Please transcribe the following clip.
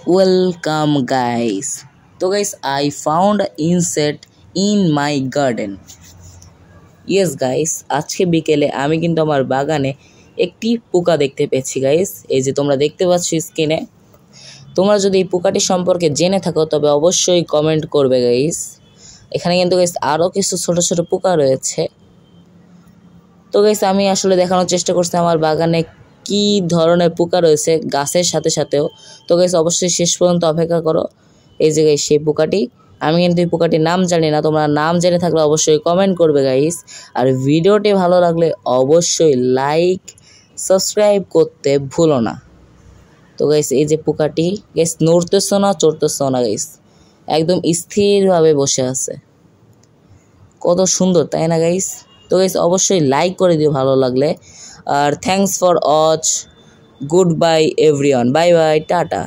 Welcome guys. So guys, I found an insect in my garden. Yes guys, আজকে বিকেলে আমি কিন্তু আমার বাগানে একটি পোকা দেখতে পেয়েছি গাইস। এই যে তোমরা দেখতে পাচ্ছ স্ক্রিনে। তোমরা যদি এই পোকাটি সম্পর্কে জেনে থাকো তবে অবশ্যই কমেন্ট করবে গাইস। এখানে কিন্তু গাইস আরো কিছু ছোট ছোট পোকা রয়েছে। তো গাইস আমি আসলে দেখানোর চেষ্টা করছি আমার বাগানে কি ধরনের পোকা রয়েছে গাছের সাথে সাথেও। তো গাইস অবশ্যই শেষ পর্যন্ত অপেক্ষা করো। এই যে গাইস সেই পোকাটি, আমি কিন্তু এই পোকাটির নাম জানি না, তোমরা নাম জেনে থাকলে অবশ্যই কমেন্ট করবে গাইস। আর ভিডিওটি ভালো লাগলে অবশ্যই লাইক সাবস্ক্রাইব করতে ভুলো না। তো গাইস এই যে পোকাটি গাইস নড়তেছ না চড়তেছ না গাইস, একদম স্থিরভাবে বসে আছে। কত সুন্দর তাই না গাইস? তো গাইস অবশ্যই লাইক করে দিও ভালো লাগলে। আর thanks for watch, good bye everyone, bye bye, tata.